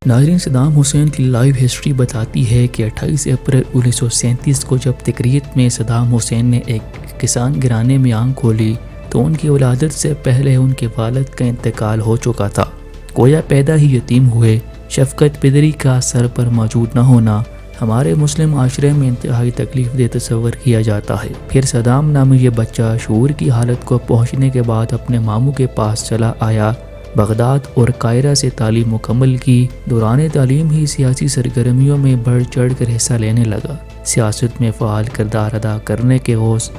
ناظرین، Saddam Hussein کی live history بتاتی ہے کہ 28 اپریل 1937 کو جب تکریت میں صدام حسین نے ایک کسان گھرانے میں آنکھ کھولی تو ان کی ولادت سے پہلے ان کے والد کا انتقال ہو چکا تھا۔ گویا پیدا ہی یتیم ہوئے۔ شفقت پدری کا سر پر موجود نہ ہونا ہمارے مسلم معاشرے میں انتہائی تکلیف دہ تصور کیا جاتا ہے۔ پھر صدام نامی یہ بچہ شعور کی حالت کو پہنچنے کے بعد اپنے ماموں کے پاس چلا آیا، بغداد اور قاہرہ سے تعلیم مکمل کی۔ دوران تعلیم ہی سیاسی سرگرمیوں میں بڑھ چڑھ کر حصہ لینے لگا۔ سیاست میں فعال کردار ادا کرنے کے عوض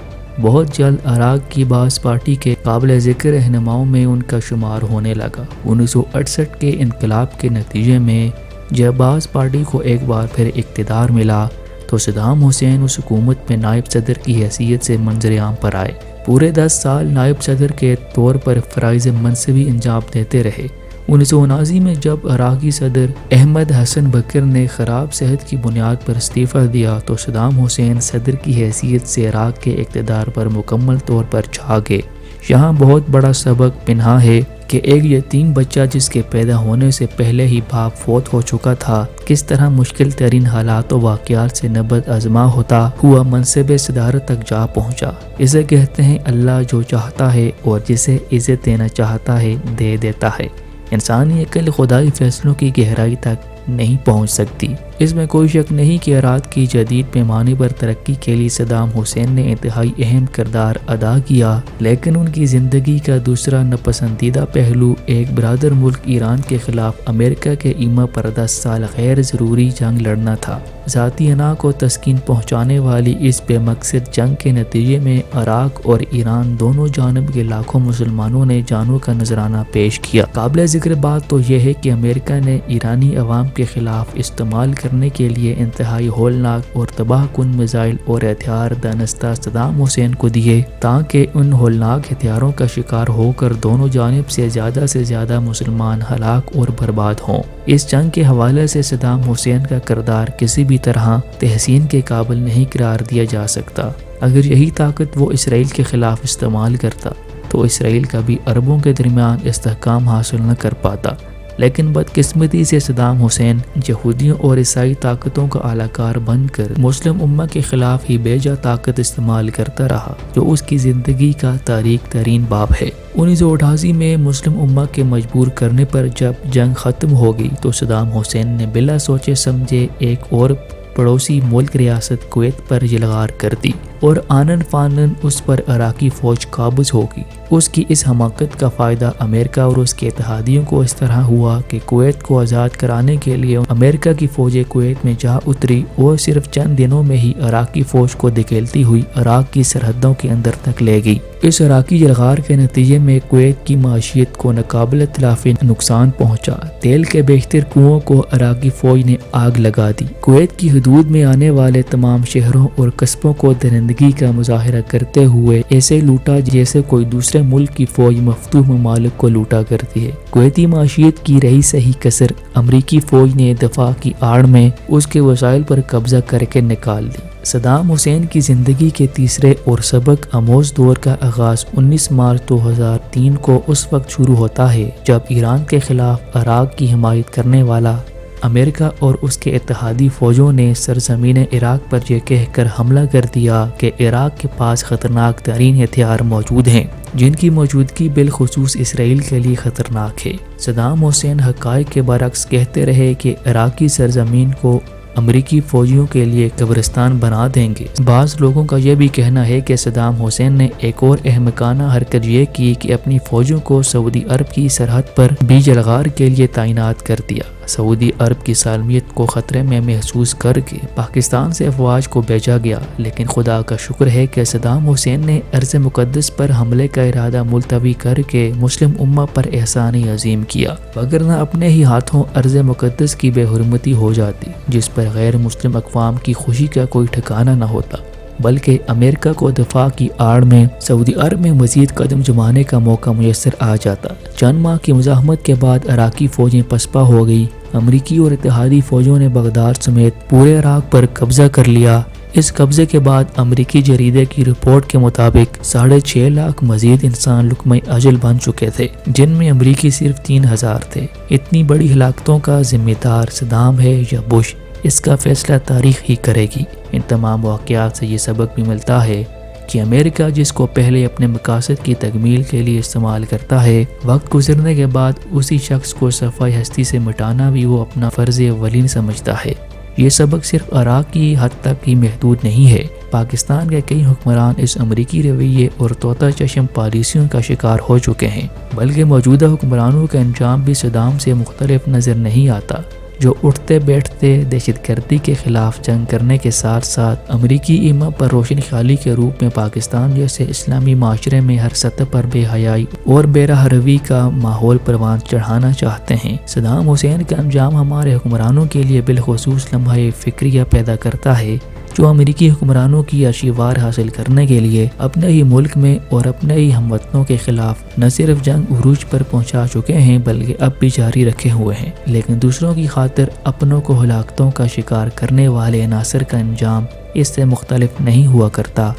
بہت جلد عراق کی باعث پارٹی کے قابل ذکر رہنماؤں میں ان کا شمار ہونے لگا۔ 1968 کے انقلاب کے نتیجے میں جب باعث پارٹی کو ایک بار پھر اقتدار ملا تو صدام حسین اس حکومت میں نائب صدر کی حیثیت سے منظر عام پر آئے۔ پورے 10 سال نائب صدر کے طور پر فرائض منصبی انجام دیتے رہے۔ 1979 میں جب عراقی صدر احمد حسن بکر نے خراب صحت کی بنیاد پر استعفیٰ دیا تو صدام حسین صدر کی حیثیت سے عراق کے اقتدار پر مکمل طور پر چھا گئے۔ یہاں بہت بڑا سبق پنہاں ہے کہ ایک یتیم بچہ جس کے پیدا ہونے سے پہلے ہی باپ فوت ہو چکا تھا کس طرح مشکل ترین حالات و واقعات سے نبرد آزما ہوتا ہوا منصب صدارت تک جا پہنچا۔ اسے کہتے ہیں اللہ جو چاہتا ہے اور جسے عزت دینا چاہتا ہے دے دیتا ہے۔ انسانی عقل خدائی فیصلوں کی گہرائی تک نہیں پہنچ سکتی۔ اس میں کوئی شک نہیں کہ عراق کی جدید پیمانے پر ترقی کے لیے صدام حسین نے انتہائی اہم کردار ادا کیا، لیکن ان کی زندگی کا دوسرا ناپسندیدہ پہلو ایک برادر ملک ایران کے خلاف امریکہ کے ایما پر 10 سال غیر ضروری جنگ لڑنا تھا۔ ذاتی انا کو تسکین پہنچانے والی اس بے مقصد جنگ کے نتیجے میں عراق اور ایران دونوں جانب کے لاکھوں مسلمانوں نے جانوں کا نذرانہ پیش کیا۔ قابل ذکر بات تو یہ ہے کہ امریکہ نے ایرانی عوام کے خلاف استعمال کرنے کے لیے انتہائی ہولناک اور تباہ کن میزائل اور ہتھیار دانستہ صدام حسین کو دیے تاکہ ان ہولناک ہتھیاروں کا شکار ہو کر دونوں جانب سے زیادہ مسلمان ہلاک اور برباد ہوں۔ اس جنگ کے حوالے سے صدام حسین کا کردار کسی بھی طرح تحسین کے قابل نہیں قرار دیا جا سکتا۔ اگر یہی طاقت وہ اسرائیل کے خلاف استعمال کرتا تو اسرائیل کا بھی عربوں کے درمیان استحکام حاصل نہ کر پاتا، لیکن بدقسمتی سے صدام حسین یہودیوں اور عیسائی طاقتوں کا اعلی کار بن کر مسلم امہ کے خلاف ہی بے جا طاقت استعمال کرتا رہا، جو اس کی زندگی کا تاریک ترین باب ہے۔ 1988 میں مسلم امہ کے مجبور کرنے پر جب جنگ ختم ہو گئی تو صدام حسین نے بلا سوچے سمجھے ایک اور پڑوسی ملک ریاست کویت پر یلغار کر دی اور آنن فانن اس پر عراقی فوج قابض ہوگی۔ اس کی اس حماقت کا فائدہ امریکہ اور اس کے اتحادیوں کو اس طرح ہوا کہ کویت کو آزاد کرانے کے لیے امریکہ کی فوجیں کویت میں جا اتری اور صرف چند دنوں میں ہی عراقی فوج کو دھکیلتی ہوئی عراق کی سرحدوں کے اندر تک لے گئی۔ اس عراقی یلغار کے نتیجے میں کویت کی معیشت کو ناقابل تلافی نقصان پہنچا۔ تیل کے بیشتر کنووں کو عراقی فوج نے آگ لگا دی۔ کویت کی حدود میں آنے والے تمام شہروں اور قصبوں کو درندگی کا مظاہرہ کرتے ہوئے ایسے لوٹا جیسے کوئی دوسرے ملک کی فوج مفتوح ممالک کو لوٹا کرتی ہے۔ کویتی معیشت کی رہی صحیح کسر امریکی فوج نے دفاع کی آڑ میں اس کے وسائل پر قبضہ کر کے نکال دی۔ صدام حسین کی زندگی کے تیسرے اور سبق آموز دور کا آغاز 19 مارچ 2003 کو اس وقت شروع ہوتا ہے جب ایران کے خلاف عراق کی حمایت کرنے والا امریکہ اور اس کے اتحادی فوجوں نے سرزمین عراق پر یہ کہہ کر حملہ کر دیا کہ عراق کے پاس خطرناک ترین ہتھیار موجود ہیں جن کی موجودگی بالخصوص اسرائیل کے لیے خطرناک ہے۔ صدام حسین حقائق کے برعکس کہتے رہے کہ عراقی سرزمین کو امریکی فوجیوں کے لیے قبرستان بنا دیں گے۔ بعض لوگوں کا یہ بھی کہنا ہے کہ صدام حسین نے ایک اور احمقانہ حرکت یہ کی کہ اپنی فوجوں کو سعودی عرب کی سرحد پر بھی یلغار کے لیے تعینات کر دیا۔ سعودی عرب کی سالمیت کو خطرے میں محسوس کر کے پاکستان سے افواج کو بھیجا گیا، لیکن خدا کا شکر ہے کہ صدام حسین نے ارض مقدس پر حملے کا ارادہ ملتوی کر کے مسلم امہ پر احسان عظیم کیا، وگرنہ اپنے ہی ہاتھوں ارض مقدس کی بے حرمتی ہو جاتی جس پر غیر مسلم اقوام کی خوشی کا کوئی ٹھکانہ نہ ہوتا، بلکہ امریکہ کو دفاع کی آڑ میں سعودی عرب میں مزید قدم جمانے کا موقع میسر آ جاتا۔ چند ماہ کی مزاحمت کے بعد عراقی فوجیں پسپا ہو گئی۔ امریکی اور اتحادی فوجوں نے بغداد سمیت پورے عراق پر قبضہ کر لیا۔ اس قبضے کے بعد امریکی جریدے کی رپورٹ کے مطابق 6.5 لاکھ مزید انسان لقمہ اجل بن چکے تھے، جن میں امریکی صرف 3000 تھے۔ اتنی بڑی ہلاکتوں کا ذمہ دار صدام ہے یا بش، اس کا فیصلہ تاریخ ہی کرے گی۔ ان تمام واقعات سے یہ سبق بھی ملتا ہے کہ امریکہ جس کو پہلے اپنے مقاصد کی تکمیل کے لیے استعمال کرتا ہے، وقت گزرنے کے بعد اسی شخص کو صفحہ ہستی سے مٹانا بھی وہ اپنا فرض اولین سمجھتا ہے۔ یہ سبق صرف عراق کی حد تک ہی محدود نہیں ہے۔ پاکستان کے کئی حکمران اس امریکی رویے اور طوطا چشم پالیسیوں کا شکار ہو چکے ہیں، بلکہ موجودہ حکمرانوں کا انجام بھی صدام سے مختلف نظر نہیں آتا، جو اٹھتے بیٹھتے دہشت گردی کے خلاف جنگ کرنے کے ساتھ ساتھ امریکی ایما پر روشن خیالی کے روپ میں پاکستان جیسے اسلامی معاشرے میں ہر سطح پر بے حیائی اور بے راہ روی کا ماحول پروان چڑھانا چاہتے ہیں۔ صدام حسین کا انجام ہمارے حکمرانوں کے لیے بالخصوص لمحہ فکریہ پیدا کرتا ہے، جو امریکی حکمرانوں کی عرشیوار حاصل کرنے کے لیے اپنے ہی ملک میں اور اپنے ہی ہم وطنوں کے خلاف نہ صرف جنگ عروج پر پہنچا چکے ہیں بلکہ اب بھی جاری رکھے ہوئے ہیں، لیکن دوسروں کی خاطر اپنوں کو ہلاکتوں کا شکار کرنے والے عناصر کا انجام اس سے مختلف نہیں ہوا کرتا۔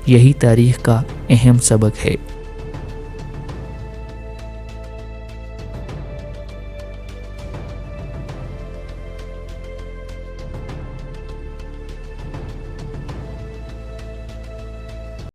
یہی تاریخ کا اہم سبق ہے۔